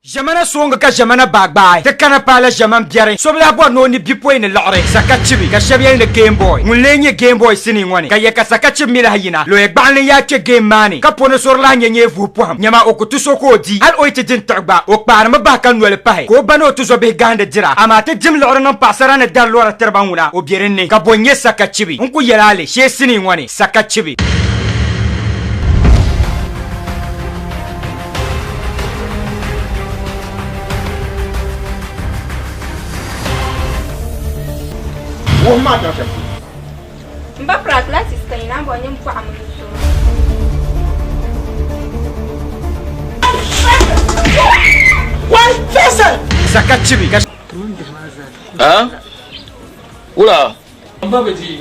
Jamana songa ka jamana bagbai te kana pala jaman biare sobla bo no ni bipoy ne lore sakachibi ka shabya ne game boy mulenye game boy sini ngwani ka yeka sakachi mila hayina lo yegban ya che game mani ka pono sorla nyenye vu poham nyama okutu soko di al oite din tagba o kpar ma ba kan wele pahe ko bano tu zo be gande jira amate jim lore non pasara ne dal lore terbanguna o bierenne ka bonye sakachibi unku yelale she sini ngwani sakachibi Wo ma ta ta. Mba prat la sister ina bo nyem kwa amuso. Why person? Sakachibi Hein? Oula. Mba beti.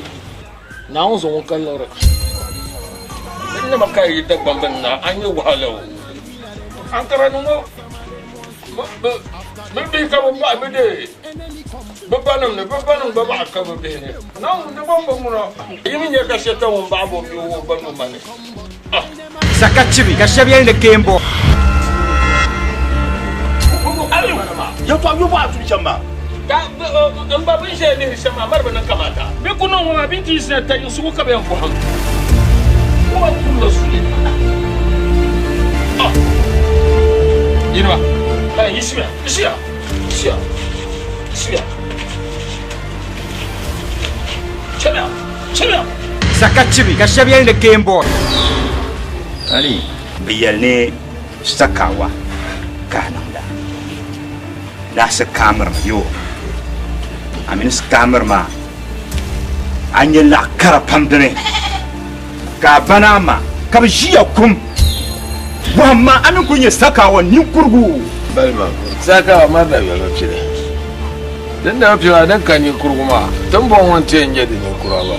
Na on zo kan lore. Ina makai ta bamban na an yi wahala. An karanu mo. Be ka ba be de. Babanam baba ka ba be ne. Na ne bomba mu no. Yimi ne ka sheta won ba bo bi wo ba no mane. Sakachibi ka shabya ne game boy Yo to yo ba tu chamba. Ka ba bin she ne shama marba nan kamata. Be kuno wa binti se ta yusu ka be ko ham. Ko ku lo su. Yinwa. Ka yishia. Chama. Sakachibi ka shabya ne game boy Ali biyal ne sakawa kananda. Na sa camera yo. Amin sa camera ma. Anya la karapam dene. Ka banama ka biya kum. Wamma amin kunya sakawa ni kurgu. Balma. Saka ma da ya cire. Dan da fiwa dan kan yi kurguma. Dan ban wance yanje da ne kura ba.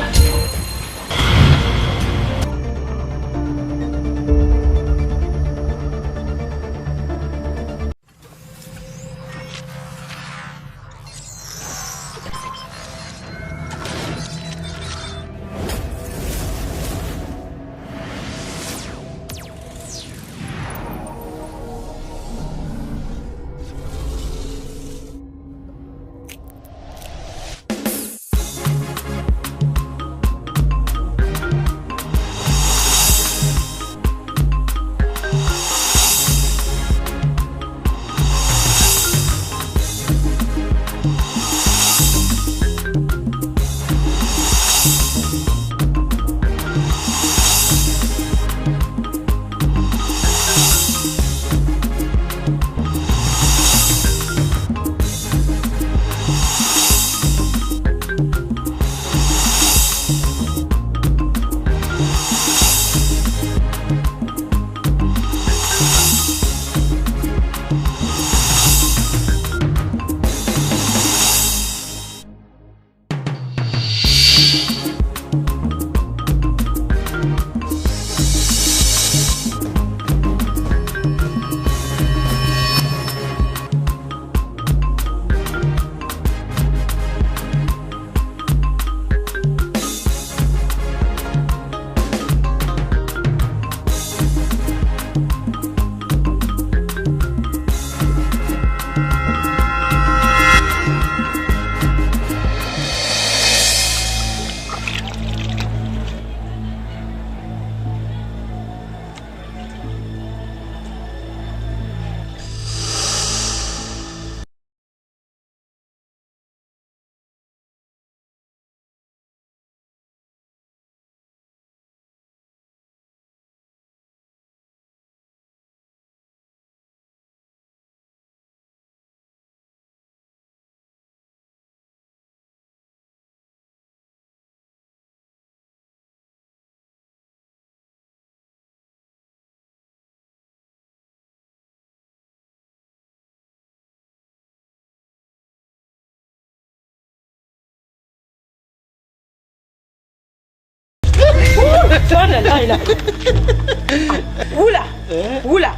Wula.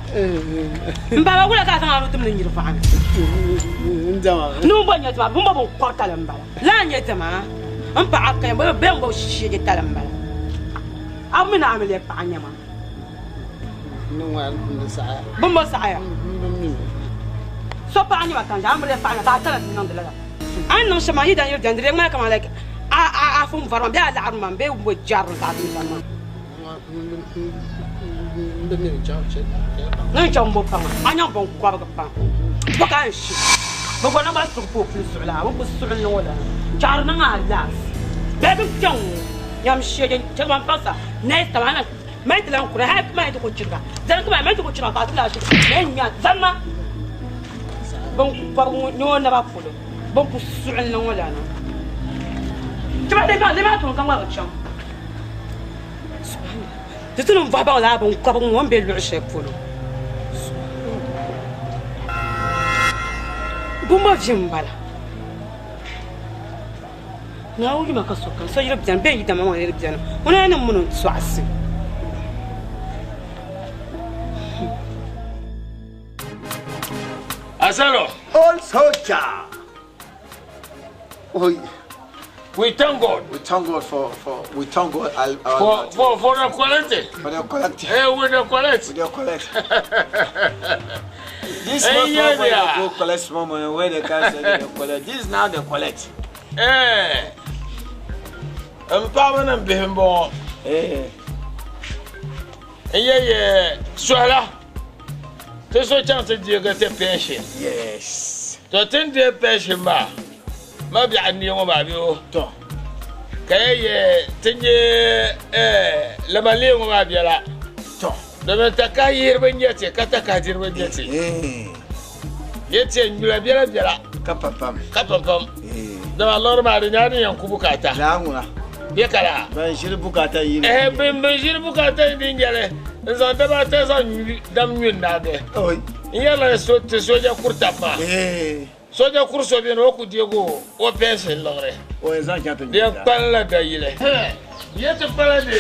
Mbaba wula ka kan arutum ni fa an. Ndama. Nu bonya tama bumba bon kwata lambala. La nyetama. Ampa akkan bo bembo shishi talambala. Amina amele pa anyama. No one in the side. Bumba saya. so pa ni matan da amre fa na ta tala nan dala an non sama yi dan yir dan dire ma kama like a fum varon be ala arman be bo jar ta din sama non cham bo pa anya bon kwa ba pa bo kan shi bo bona ba su po plus la bo su no wala jar na ala be bi chong yam shi je chama pasa ne ta mana ما انت لو كره هاك ما انت كنت شركه زين كمان ما انت كنت شركه لا شيء من يا زلمه بون نو نبا فلو بون بسعن لو ولا انا تبع دي ما تكون كان واقف شام سبحان الله تتلم بابا ولا بون كبون وين بيلعش فلو بون ما فيهم بلا ناوي ما كسوكان سو يرب جان بين يدما ما يرب جان وانا انا منو سواسي Asalo. All SOOJA. We thank God. We thank God for we thank God For the quality. for the quality. With the quality. With the quality. This Hey, not yeah, when yeah. you go collect small money where they can say the quality. This is now the quality. Empowerment and behembo. Eh. Swala. There's no chance to get a pension. Yes. To attend the pension bar. Maybe I knew about you. To. Kaya tinye lamali mo mabiyala. To. Dama taka yirban yete kata kajirban yete. Yete nyula biyala. Kapapam. Dama lor ma da nyani yanku bukata. Lamuna. Ye kala. Ban shiri bukata yi. Ben shiri bukata din yale. Nzan dama ta san dam nyun na de. Oi. Yala so te soja kurta ma. Soja kurso bi no ku diego o pension lore. O ezan kya to. De palla da yile. Yete palla de.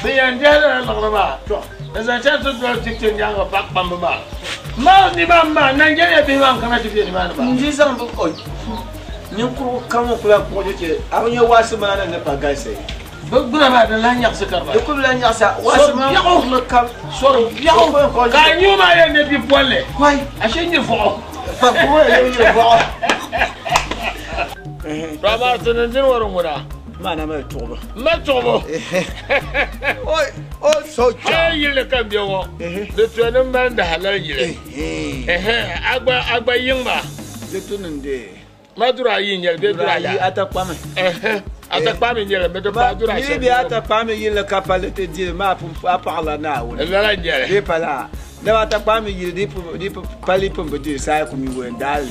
Be yandela lore ba. To. Nzan cha to do tikte nyanga pak bamba. Ma ni bamba Nigeria bi wan kana tibi ni ba. Ndi zan bu oi. Ni ku kamo kula ko je. Awon ye wasu mana ne pa gaise. Buguna ba da lan yak sakar ba. De ku la nya sa wasu ma ko le kam. Soro yawo ka nyuma ye ne bi polle. Wai. Ashe ni fo. Fa ko ye ni fo. Rama tunan warin guda. Mana mai tobo. Ma tobo. Oi, all SOOJA. Yile kan biyo. Da tunan ban da halal yile. Agba yin ba. De tunan de. Madura yin yel be dura ya. Atakpa me. Atakpa me yel be do ba dura Ni bi atakpa me yile kapalite di ma parla na wo. La yele. De pala. Ne atakpa me yile di pali pom de sa ko mi wo ndal.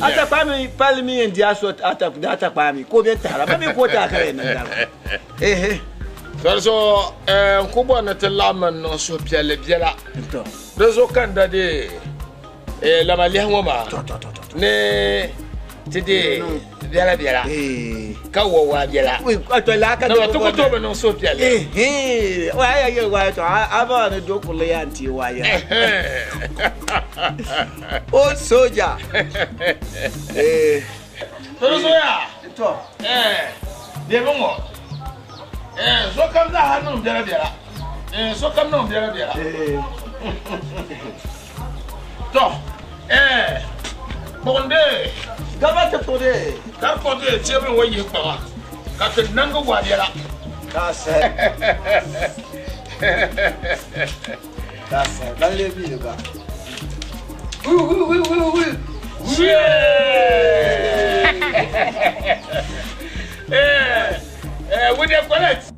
Atakpa me pali mi ndi aso atakpa me ko be tara ba me ko ta kare nan dal. Verso kubwa na telaman no so piale biela. To. Rezo kanda de la malia ngoma. Ne tidi biela. Ka wo wa biela. Oui, to la ka No to to be no so piale. Wa ya wa to aba ne do ko le yanti wa ya. All SOOJA. Rezo ya. To. De bongo. So kam da hanu biela. So kam no biela. To. Bonde. Gaba ta tore. Kar ko de chebe wo yi pa. Ka te nango wa biela. Ka se. Ka se. Dan le bi ga. Oui. With the quality.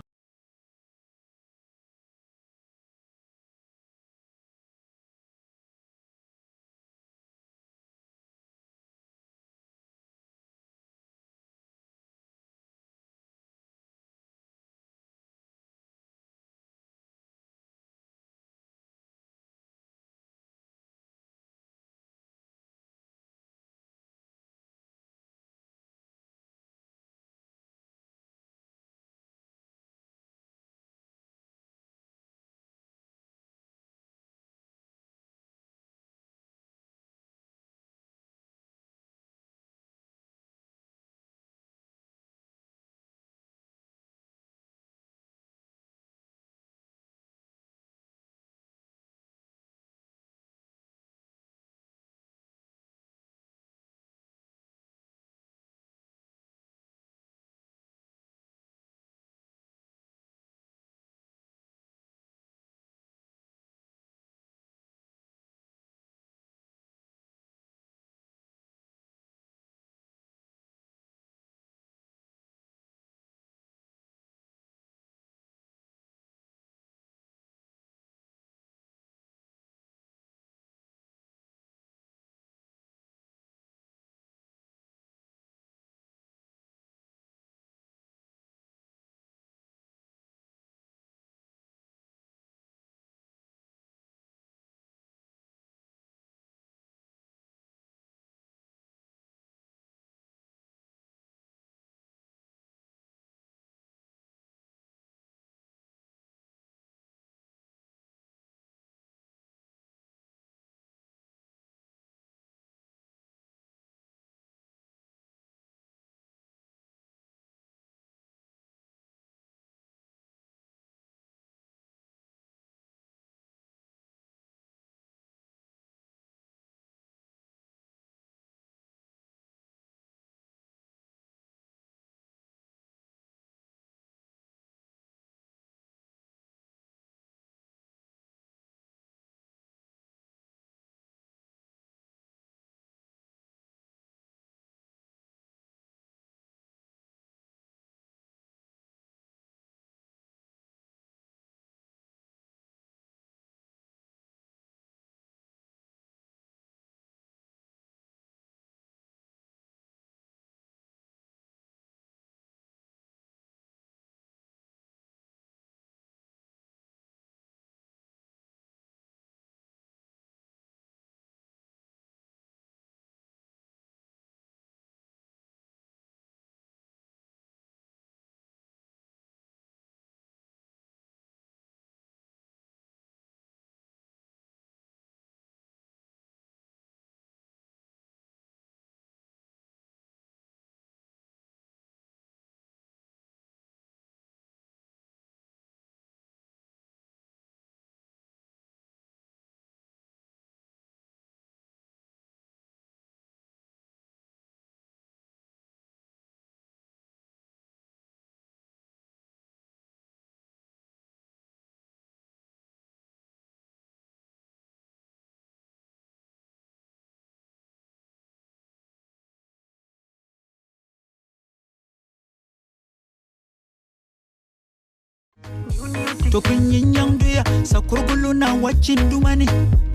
to kun yin yang duya sakurgulu na wacin dumani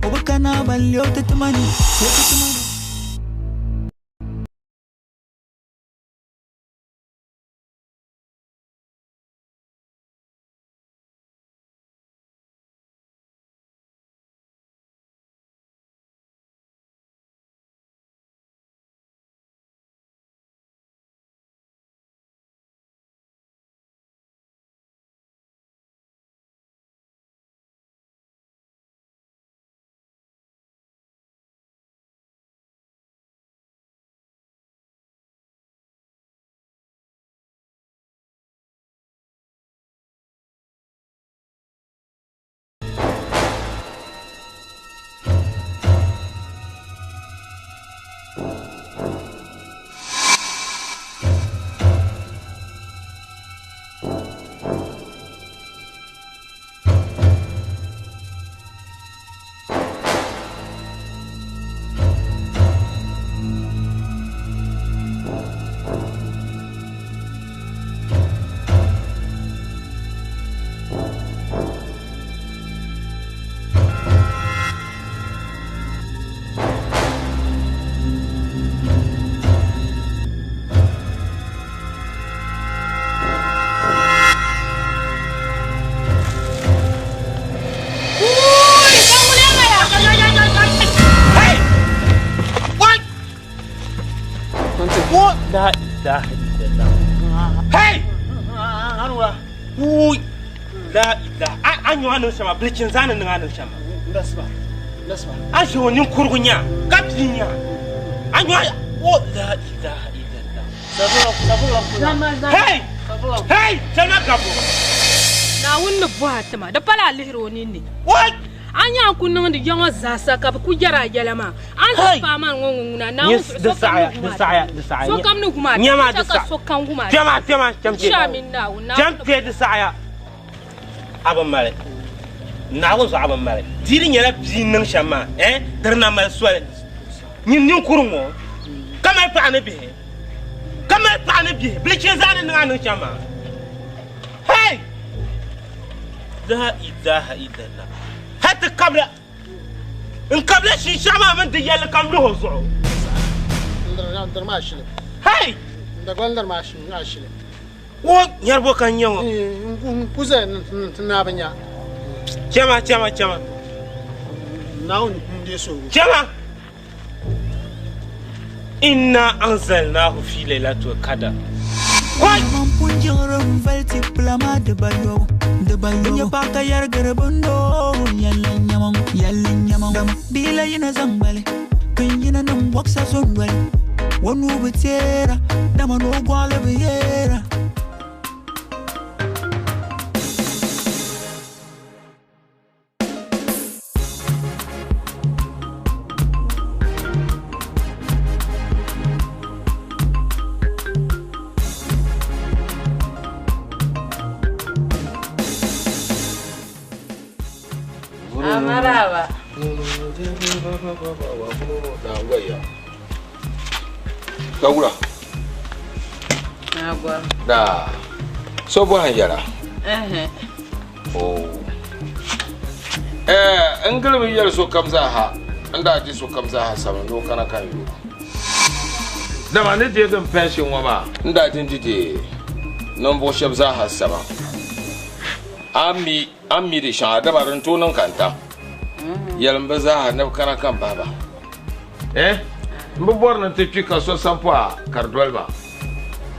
obakana balyo tatumani Hey! Uy! Anyo anu sama bleaching zana anu sama. Ndasba. Asho woni kurgunya, kapinya. Anyo oh la ilaha illallah. Sabula. Hey! Hey! Jama kapo. Na wunna buhatama da pala lihiro ni. What? Anya kunnan da yawan zasa ka ku jara jalama. An ta fama ngonguna na so saya. So kam nu kuma. Nyama ta da so kan kuma. Jama jamce. Shamin na wunna. Jamce da saya. Aban mare. Na wo so aban mare. Diri nyala binin shama, darna mal swale. Nin kurungo. Kama pa na bihe. Kama pa na bihe. Bleche zana anu shama. Hey! La ilaha illallah. Hatta kabla in kabla shi shama man da yalla kamlu hozo. Ndar mashile. Hey! Ndar mashile. Wo yarbo kan yawo. Kuze nabanya. Chama. Now ndeso. Chama. Inna anzalnahu fi lailatul qadr. Wai! Mampunjorum valti plama de bayo. Nya baka yar garbundo yalla nyamam bila yina zambale kun yina nan waksa sonwal wonu betera dama no gwale beyera Amaraba. Kawura. Agwa. Da. So bo hanjara. Oh. Angala yar so kamza ha. Anda ji so kamza ha sama no kana kan yo. Da ma ne je kan pension wa ma. Nda tin dide. Non bo shabza ha sama. Ami da shan dabarin tonon kanta. Yalamba za ha na kana kan baba. Mbobor na te fika so sampo a kardwelba.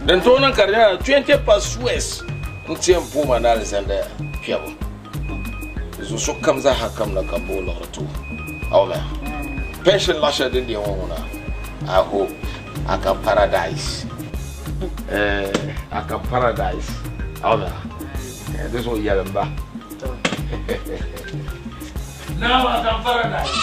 Dan tonon karya 20 past west. Ntiem po manal sanda piabo. Zo so kam za ha kam na kambo lo to. Awma. Pension lasha din di wona. I hope aka paradise. Aka paradise. Awma. This one Yalamba. Now I can paradise.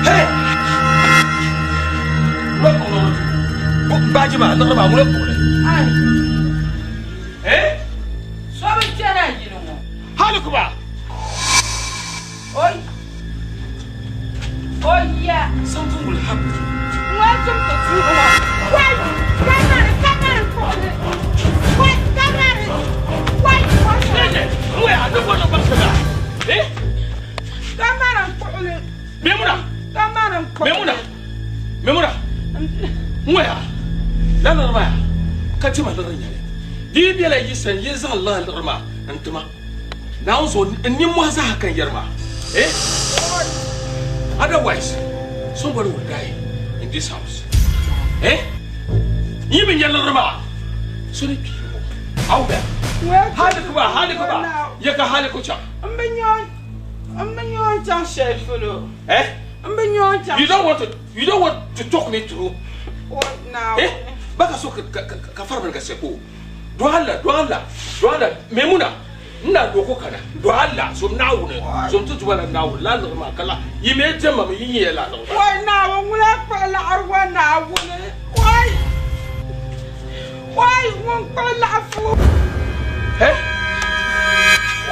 Hey! Bajima, no ba mu ko le. So bi tana yinu mo. Halukuba. Oi. Di bi la yisan yeza Allah al-rama antuma. Now so ni mo za kan yarma. Eh? Otherwise, somebody will die in this house. Eh? Even yalla so ni people. How bad? Halikuba. Yaka halikucha. Ambenyon chan chef fulo. Eh? Ambenyon chan. You don't want to talk me through. What now? Eh? Baka so ka farban ka sepo. Do Allah. Memuna. Nna doko kana. Do Allah so nawo ne. So tutu wala nawo la ma kala. Yime tema mi yiye la no. Why now? Ngula pala arwa nawo ne. Why won't pala afu? Eh?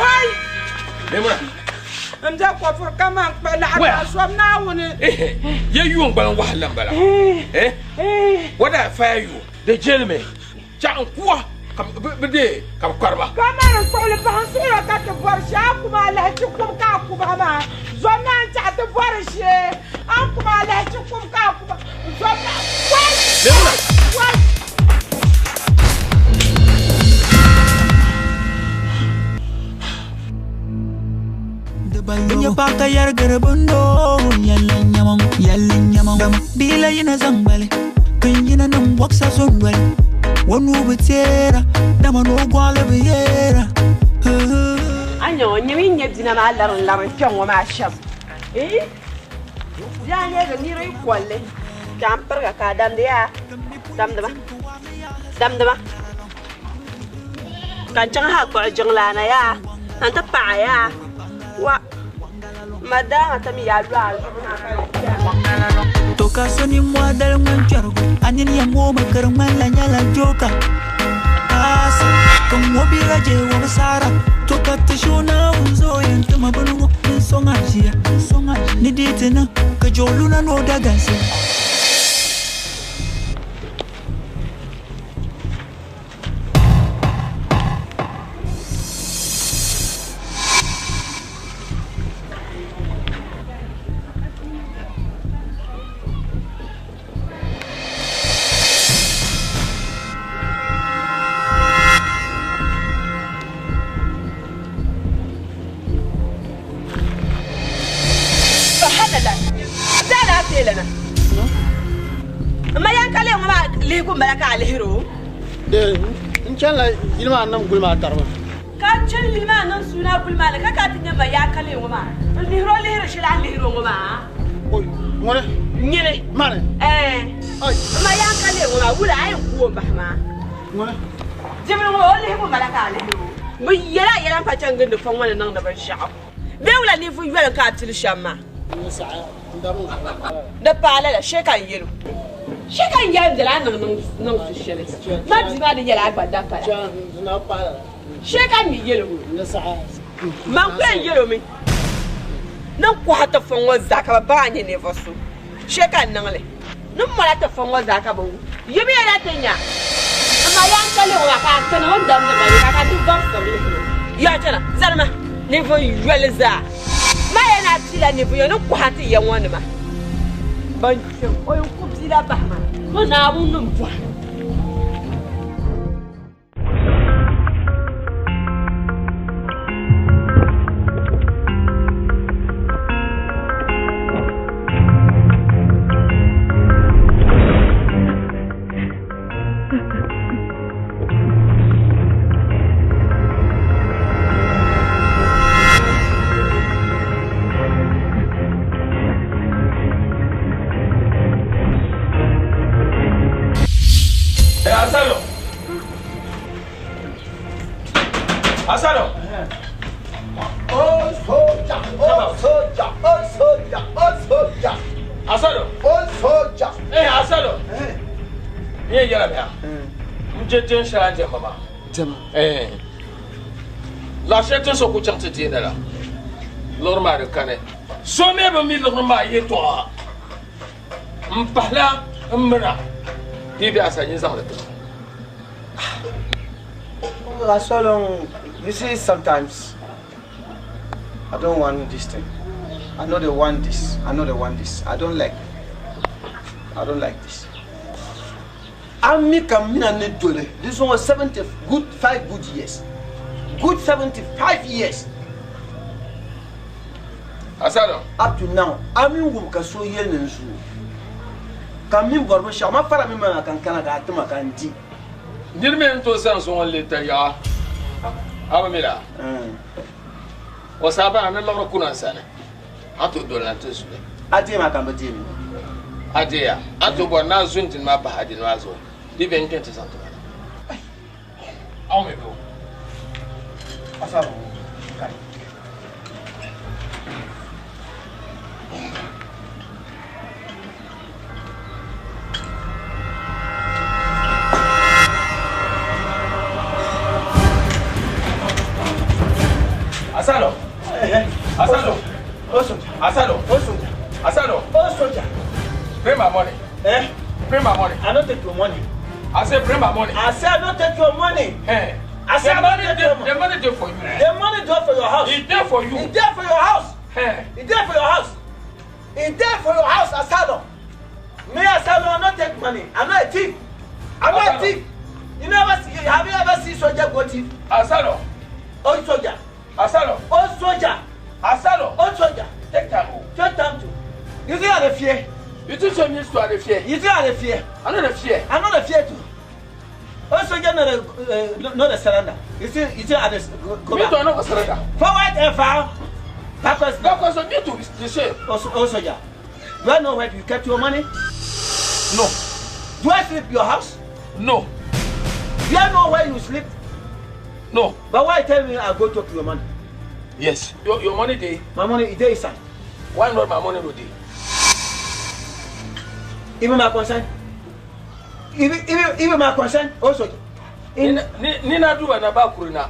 Why? Memuna. Nja kwa for kama pala arwa so nawo ne. Ye you on balan wahala bala. Eh? What I fire you? The jail me. Chan kwa bede kam karba. Kama ko le pansira ka te borsha kuma la chukum ka kuma ma. Zona cha te borshe. An kuma la chukum ka kuma. Zona. Why? Nya baka yar garabundo yalla nyamam bila yina zambale kun yina nan waksa zongwal wonu betera dama no gwala beyera Anyo nyami nyedina ma larin kyonwa ma sham ya ne ga ni rai kwalle jamper ga ka dam dia dam da ba kan chang ha ko jangla na ya anta pa ya wa madama tami ya lwa toka soni mwadal mwanjargo anini ya ngoma karmala nyala joka asa kumwobira je wa sara toka tishona unzo yentuma bulu songa ni ditena ka joluna no dagase Inchala ilma nan gulma tarba. Ka cin ilma nan suna gulma ka ka tinya ba ya kale wa ma. Lihiro shi la lihiro wa ma. Oi, ngore. Nyele. Mane. Ai. Ma ya kale wa ma wula ai ku ba ma. Ngore. Jibrin wa lihiro ma ka lihiro. Mu yara fa can gin da fan wannan nan da ban sha'a. Be wula ni fu yara ka til shamma. Ni sa'a ndamu. Da pala da shekan yelo. Shekan yelo da nan su shele. Ma ji ma da yara ba da pa. Na pala. Shekan yelo. Ni sa'a. Man kwen yelo mi. Nan ku hata fan wa zaka ba ne ne fa su. Shekan nan le. Nun mara ta fan wa zaka ba. Yibi yana tanya. Amma yan kale wa ka kana wanda mun ba ka duk ban sa ya tana zarma ne fo yelza ma yana tila ne fo yana ku hati yan wani ma ban ce o yin ku tila ba ma ko na mun nun fa Asano. Oh SOOJA. Asano. Oh SOOJA. Asano. Ye yara ba. Mjejen shanje mama. Jama. La chete so ku chante tiene la. Lorma de kane. So me ba mi lorma ye to. Mpahla mra. Bibi asanye zang le. So long. You see, sometimes I don't want this thing. I know they want this. I don't like this. Ami Kamina Nedole. This one was 5 good years. Good 75 years. Asado. Up to now, Ami Wukaso Yensu. Kamin Borbo Shama Faramima can Canada Tomakanti. Did me to sense one later, ya. Abamila. Was Abba and Laura Kunasan. I told Donatus. Adema Kambadim. Adea. I told one now Zunt in Mapa had in Razo. Even 20 something. I'll go. Asado. Asado. Asado. Asado. Asado. SOOJA. Bring my money. Bring my money. I don't take your money. I said bring my money. I said I don't take your money. Hey. I said The money there for you. The money there for your house. It's there for you. It's there for your house. Hey. It's there for your house. It's there for your house, Asado. Me, Asado, I don't take money. I'm not a thief. I'm not a thief. Have you ever seen SOOJA go thief? Asado. Oh, SOOJA. Asado. Oh, SOOJA. Asado. Oh, SOOJA. Take time. Take time to. You think I'm a fear? You think so needs to have a fear? You think I'm a fear? I'm not a fear. I'm not a fear too. Oh, SOOJA not a surrender. You think I'm a go Me back. don't know what's surrender. Forward and far. Backwards. Because of you to be the same. Oh, SOOJA. Do I know where you kept your money? No. Do I sleep your house? No. Do I know where you sleep? No. But why tell me I go talk to your money? Yes. Your money day. My money is there inside. Why not my money no day? Even my consent. Even my consent also. Nina do an abakurina.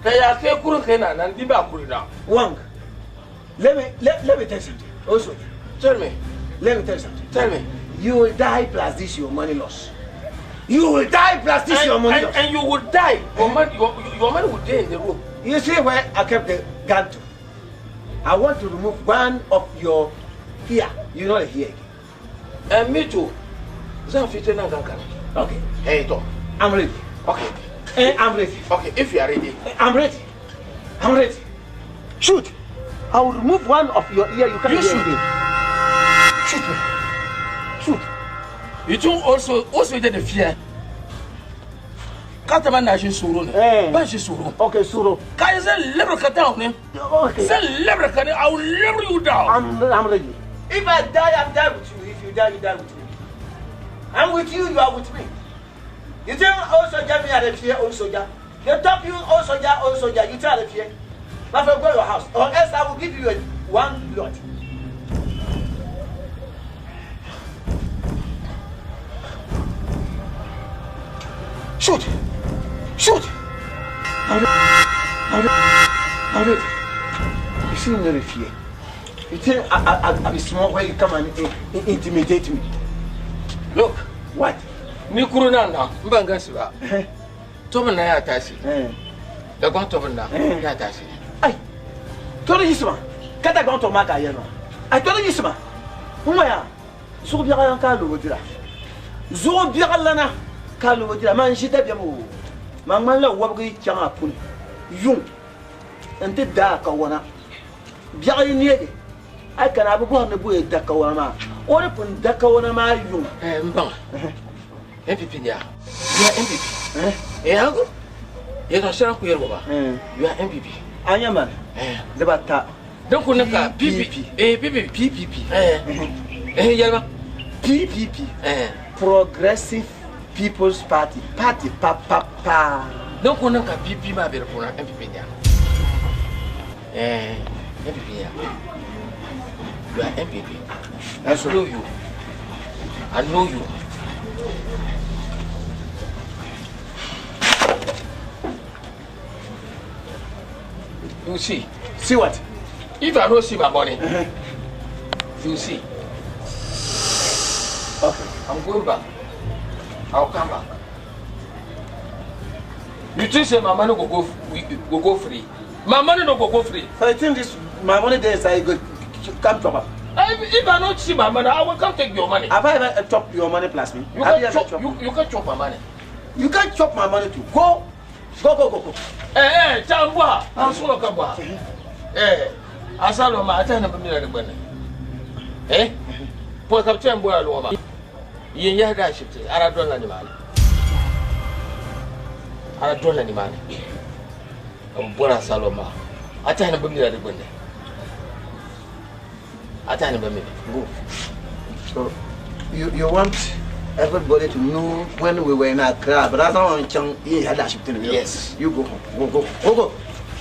Kaya ke kurun kena nan di bakurina. Wang. Let me tell you something. Also. Tell me. Let me tell you something. Tell me. You will die plus this your money loss. You will die plus this your money loss. And you will die. Your money will die in the room. You see where I kept the gun to? I want to remove one of your ear. You know the ear. And me too. Okay. Hey, Tom. I'm ready. Okay. I'm ready. Okay, if you are ready. I'm ready. I'm ready. Shoot. I will remove one of your ear. You can't You hear shoot. again. Shoot me. Shoot. You too also did the fear. Kata man na shi suru ne. Ba shi suru. Okay, Suro. Kai zan lebar ka down ne. Okay. Zan lebar ka ne. I will lebar you down. I'm ready. If I die, I'm die with you. If you die, you die with me. I'm with you, you are with me. You think SOOJA me are the fear, SOOJA? They top you, SOOJA, you tell the fear. But go to your house, or else I will give you one lot. Shoot! Shoot! I'm ready. You see me fear. You think I'm small when you come and intimidate me? Look, What? ni kuruna na mbanga siba. Tomin na ya tashi. Da gwan tomin na ya tashi. Ay! Toro yisma. Kata gwan to maka yema. Ay toro yisma. Uma ya. Zo biara yan ka lo dira. Zo biara lana ka lo dira man shita biya mo. Man la wabgi changa pul. Yung. Ente da ka wana. Biara ni yede. Ay kana bu bo na bu e da ka wana ma. Ore pun da ka wana ma yung. Mbang. MPP ya. You are MPP. Yango? You don't share ku yerbo ba. You are MPP. Anya man. Da ba ta. Dan ku naka PPP. PPP. Yalba. PPP. Progressive People's Party. Party pa. Dan ku naka PP ma bere ku na MPP ya. MPP ya. You are MPP. I know you. I know you. You see. See what? If I don't see my money, you see. Okay. I'm going back. I'll come back. You think say my money go free? My money no go free. So I think this my money there is I go come to If I not see my money, I will come take your money. Have I ever chopped your money plus me? You can chop my money. You can't chop my money too. Go. Chamba, I'm so kaba. Asalo ma atana ba mi na gbane. Po captain boy lo ma. Yin ya ga shi ara dollar ni mali. Ara dollar ni mali. Mbona saloma. Atana ba mi na gbane. Atana ba mi. Go. So you want everybody to know when we were in Accra, but that's not on Chang. Yes. You go home. Go.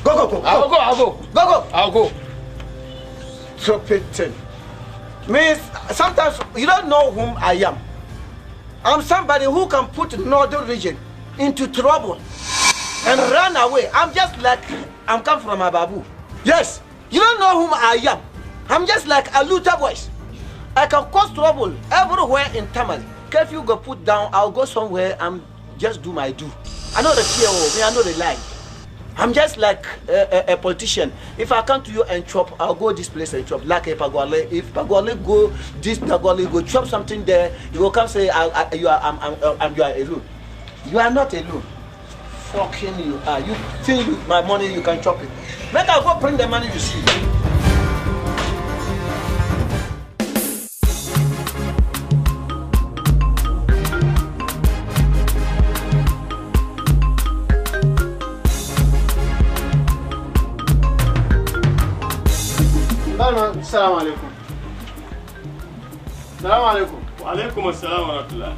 I'll go. Stupid thing. Means sometimes you don't know whom I am. I'm somebody who can put northern region into trouble and run away. I'm just like I'm come from Ababu. Yes. You don't know whom I am. I'm just like a Luther voice. I can cause trouble everywhere in Tamale. If you go put down, I'll go somewhere and just do my do. I know the fear of me, I know the lie. I'm just like a politician. If I come to you and chop, I'll go this place and chop. Like a Pagwale. If Pagwale go this Pagwale go chop something there, you will come say you are alone. You are not alone. Fucking you are. You think my money you can chop it. Make I go bring the money you see. السلام عليكم. السلام عليكم. وعليكم السلام ورحمة الله.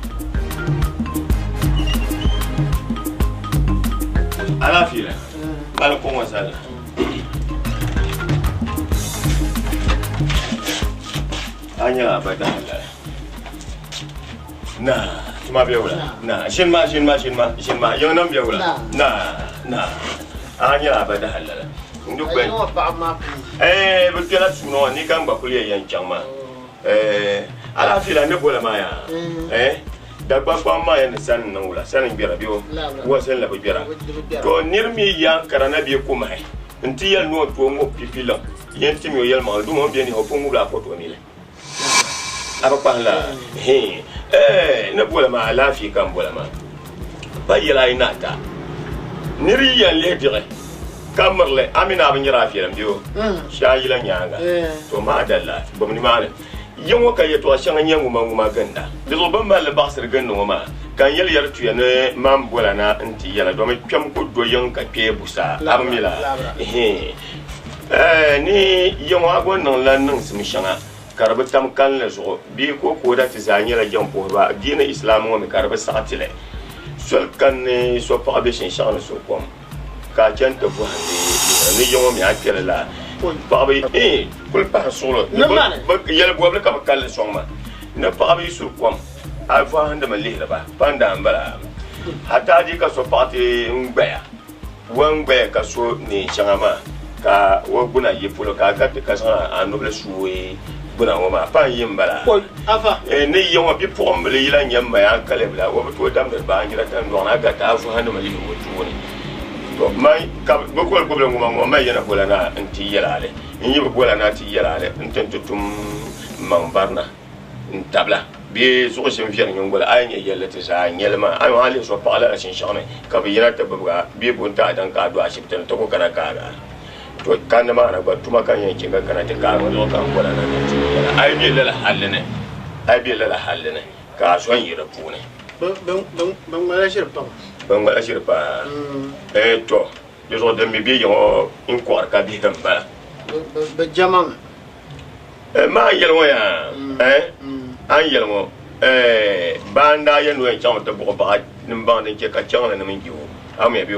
على فيلا. عليكم السلام. أنا بدأ الله. ما بيولا. شن ما يونم بيولا. أنا بدأ الله. Betul lah semua ni kan bakuliah yang cangma. Ala fila ni boleh maya. Dagbani maya ni san nangula, san biara bio. Wasen la biara. To nirmi yang kerana dia kumai. Nanti yang nuo tuo mo pipila. Yang timi yang mal dum bien ni hopung mula foto ni le. Apa pahla? Ni boleh maya ala fi kan boleh maya. Bayila inata. Niri yang le dire. Kamarle amina bin rafiram dio shayila nyanga to ma dalla bomni male yongo kay to shanga nyangu manguma ganda bizo bamba le basir ganno ma kan yel yar tuya ne mam bolana anti yala do me pem ko do yon ka pe busa amila ni yongo agon non lan nang sim shanga karba tam kan le so bi ko da tizanya la jam po ba dina islam mo me karba satile sol kan ne so pa be shin shanga so kom ka janta bu hande ni yongo mi akela la pa bi kul pa solo ba yel bo bla ka kal songma na pa bi sur kom alfa hande ma lihla ba panda ambala hata ji ka so pati ngbeya wangbe ka so ni changama ka wo buna yipulo ka ka ka sa anoble suwe buna wo ma pa yimbala afa ni yongo bi pom le yila nyamba ya kalebla wo to dam da ba ngira tan do na ga ta fu hande ma lihla wo tuoni mai ka bokol problem ngoma mai yana bola na anti yalale inyi bola na ti yalale ntentutum mambarna ntabla bi so shin fiyan ngola aynya yallata sa nyelma ay wali so pala shin shane ka bi yana tabba bi bunta dan ka do ashibtan to ko kana ka to kan ma na ba tuma kan yankin ga kana ta ka zo kan bola na ti yala ay bi lala halene ka so yi rafu ne ban mala shirpa bangala shirpa to yo de mi bi yo in kwar ka bi kan ba jamang ma yelwo ya an yelwo banda ya no en chang to bo ba nim banda ke ka chang la nim jiwo am ya bi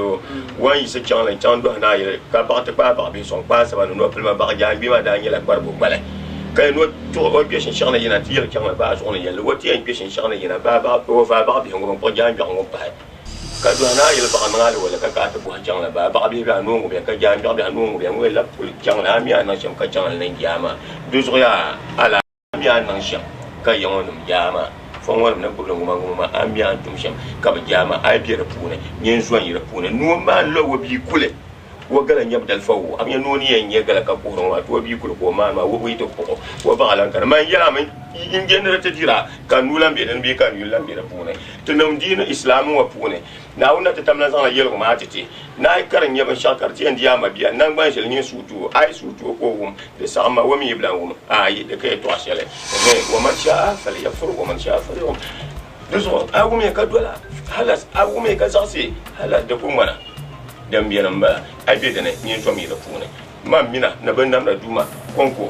wan yi se chang la chang do na ye ka ba te ba bi son ba sa ba no pelma ba ja bi ma da yela kwar bo bale kay no to o bi shin chang la yana ti yel chang la ba so ne yel woti en bi shin chang la yana ba o fa ba bi ngom bo ja bi ngom ba ka do na yel ba ma le wala ka ta bo chang la ba bi ba no ngom ka ja bi no ngom ngwe la pul chang la mi ana sham ka chang la nen yama du so ya ala mi ana sham ka yon num yama fon wala na bulu ngoma ambi an tum sham ka ba yama ai bi rapune nyen so yi rapune no ma lo wo bi kule wa gala nyab dal fawo am ya noni yen ye gala ka ko ron wa to bi ko ma wo wi to ko wa ba lan kan man yala man in genera ta dira kan nulan be dan be kan yulan be da pune to nam dina islam wa pune na wona ta tamna zan yelo ma tati na ai karan yaba shakar ti ndiya ma biya nan ban shel ni sutu ai sutu ko wum de sama wa mi blan wum ai de kay to ashele wa man sha falyafur wa man sha falyum deso awu me ka dola halas awu me ka sasi halas da kuma na dan biyan ba ai be da ne ni to mi da pune ma mina na ban nam da duma konko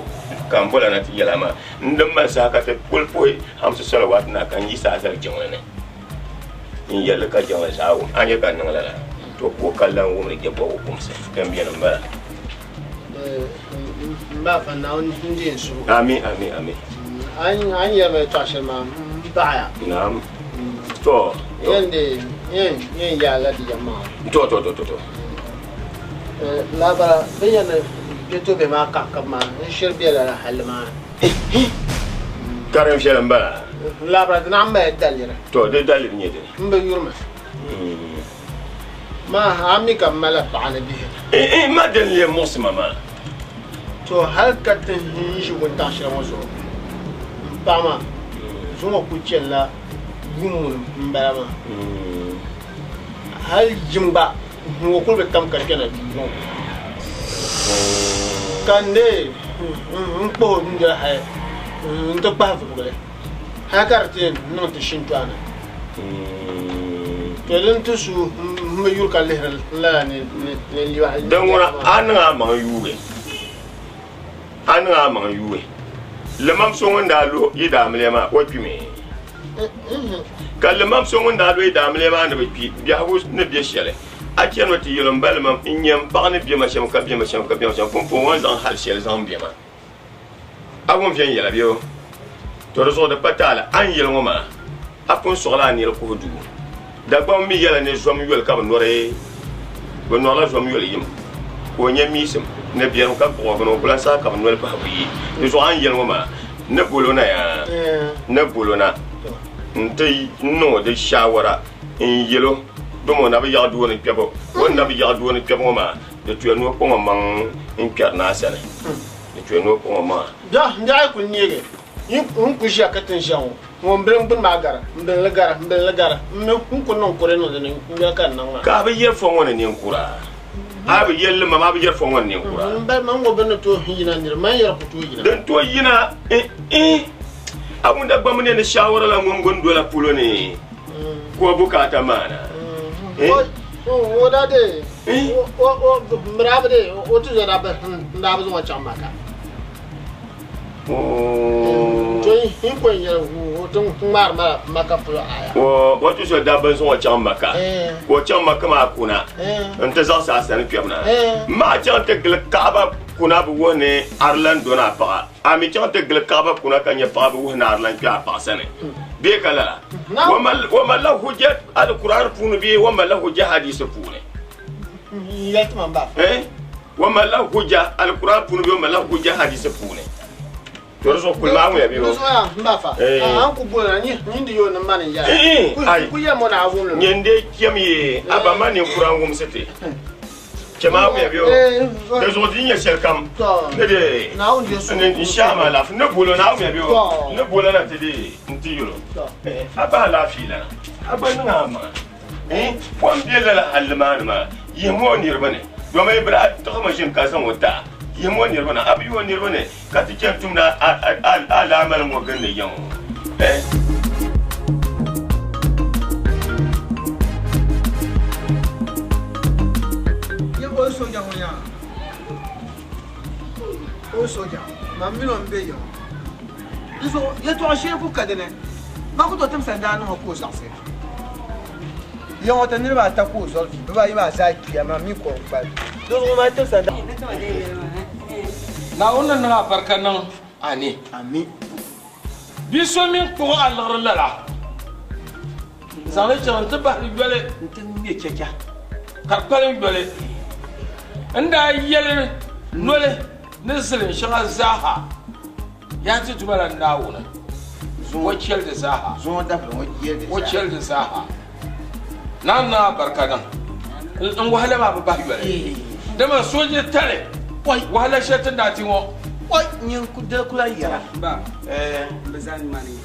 kan bola na ti yala ma ndam ma sa ka te pulpoi am se salawat na kan yi sa sar jingone in yalla ka jama sawo an ya kan nan la to ko kallan wo ne ke bo ko mse kan biyan ba ba fa na on ndin su amin amin amin an ya ba ta shema ba ya na'am to yende yen ya la di jama to la ba bayana beto be ma kakama shir be la halma karam shelan ba la ba na amba dalira to de dalir ni de mbe yurma ma ami kamala ta'ala bihi ma dan le musma ma to hal katin shi gunta shi wazo ba ma zuma kucella gumun mbarama hal jimba wo kulbe kam karkena kande mpo nja hay nto pa fugale hakarte non te shintwana kelen tusu me yur ka lehra la ne liwa dan wona anga ma yuwe anga ma yuwe le mam so wonda lo yida mlema wapime kalmam so wonda lo yida mlema na bi biya ho ne biya shele akian wati yelom balmam inyam bagni biya ma shem ka biya ma shem ka biya ma shem fo won zan hal shele zan biya ma awon vien yela biyo to reso de patala an yelmo ma apon soxla ni ko du Dagbani mi yela ne zom yel ka nore bo no la zom yel yim ko nyamisem ne biyan ka ko no plan sa ka nore ba bi ni so an yelmo ma ne bolona ya ne bolona ntay no de shawara in yelo domo na bi ya du woni pebo won na bi ya du woni pebo ma de tu no ko man in kar na sene de tu no ko ma da nda ku nyege yin ku shi akatin shawo mon bren bun magara mbel la gara me ku non ko reno de nga kan nan ka bi yer fo woni ni kura abi yelle ma ma bi yer fo woni ni kura mbel man go ben to hina ndir man yer ko to hina den to yina abun Dagbani ne shawara la mon gondo la pulo ne ko bukata mana o da de o mrabde o tu zara ba nda ba zo chamaka to yin ko yin o tun mar maka pulo aya o tu so da ban zo chamaka ko chamaka ma kuna anta za sa san piyamna ma chan te gel kaaba kuna bu woni arlan dona pa ami chan te gel kaaba kuna kanya pa bu woni arlan pya pa sane be kala وما له حجة القرآن فون بيه وما له حجة حديث فون يتمم بقى وما له حجة القرآن فون بيه وما له حجة حديث فون ترى كل ما هو يبيه مبافا أنكو بولا نيندي يو نماني جا كويا منا عفون نيندي كيمي أبا ما نقرآن ومسته كما هو يبيه تزودين يسلكم ندي إن شاء الله لا نقوله ناو يبيه نقوله نتدي نتيجه أبا لا فيلا أبا نعم فم بيلا هالمان ما يهمون يربني يوم يبرأ تقوم جيم كاسم وتا يهمون يربنا أبي يهمون يربني كاتيجم تومنا على عمل موجن يوم o SOOJA wonya o SOOJA mamino mbeyo so yeto ashe ku kadene ba ku to tem sanda no ko sase yo wata ni ba ta ku so ba yi ba sa kiya ma mi ko ba do ma tem sanda na wannan na barkan nan ani ami biso min ko Allah lala zale chan ta ba gbele ntin ne kekya karpalen gbele anda yele nole nisilin shanga zaha ya ci tumala ndawuna wacce da zaha zo da fa wacce da zaha nan na barkadan in wahala ma ba yare dama soje tare Wai. wahala shetin da ti wo Wai, nyin ku da kula yara. Ba. Bazan mani.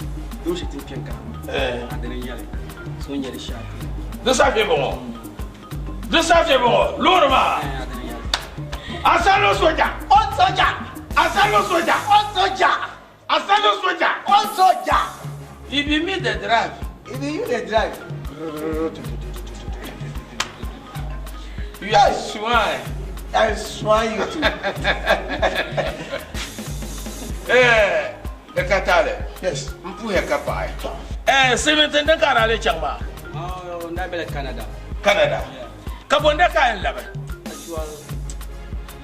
Do shi tin kenka. Adana yale. Son yare shafi. de safe bon lorma Adana yale. asalo soja On soja. asalo soja On soja. asalo soja On soja. he be me the drive If you the drive. you are swine I swear you to. e katale Yes. mpu ya kapai sementin da karale changma Oh, na bele Canada. Canada kabonda ka en labe Actual.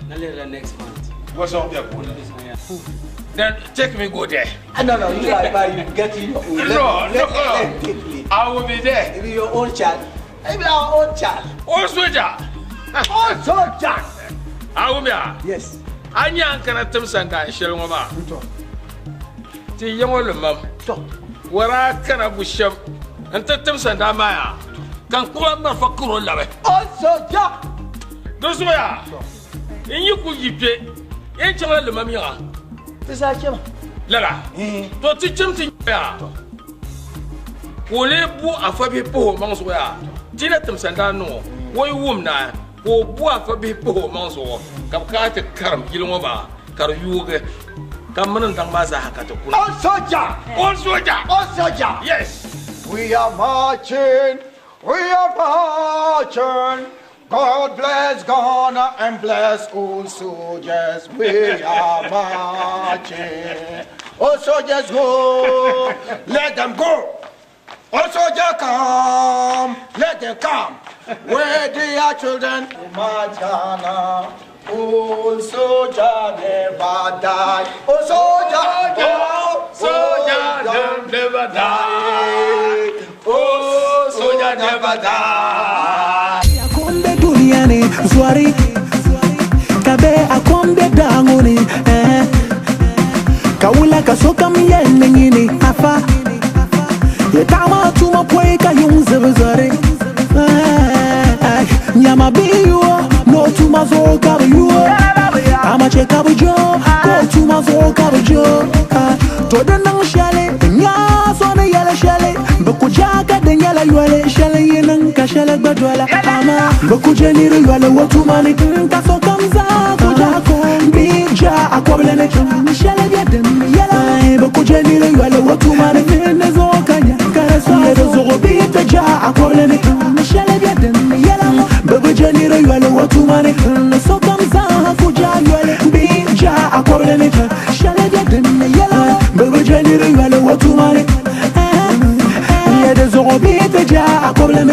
Na le next month. what's up there boy Yeah. then take me go there No, you are by you getting your own. No. Let take me. I will be there Maybe your own child. Maybe our own child. oh soja On soja. I will be there. Yes. Anya ankara tum sanda shel ngoma ti yango lumam wara kana busham anta tum sanda maya kan kula mar fakuro labe On soja. do soya inyi ku yipe en chala lumam ya Tisa chema. lala to ti chim ti ya wole bu afabi po mang soya ti na tum sanda no woy wumna ko bu afabi po mang so kap ka te karam kilongo ba kar yuge kam manan tang ba za haka to kuna On soja. on soja On soja. yes We are marching. We are marching. God bless Ghana and bless all soldiers. We are marching. All soldiers go. Let them go. All soldiers come. Let them come. Where they are children. March Ghana. All soldiers never die. Oh soldier, oh soldier never die. Oh soldier never die. Akombe duniani swari kabe akombe danguni kawula kasoka miyene ngini afa yetama tuma poika yunze zwari nyama biyo no tuma zoka biyo ama cheka bujo ko tuma zoka bujo to dan nan shale nya so na yala shale baku jaka dan yala yale shale yenan ka shale badwala ama baku jeni yale watu mani ka so kamza ko jako bija akwabele ne shale ya dan yala baku jeni yale watu mani ne zo kanya kara so ne zo bita ja akwabele ne shale ya dan yala baku jeni yale watu mani so kamza ko yale bija akwabele ne shale ya dan yala baku jeni yale watu mani yeah, there's a bit of ja, I call them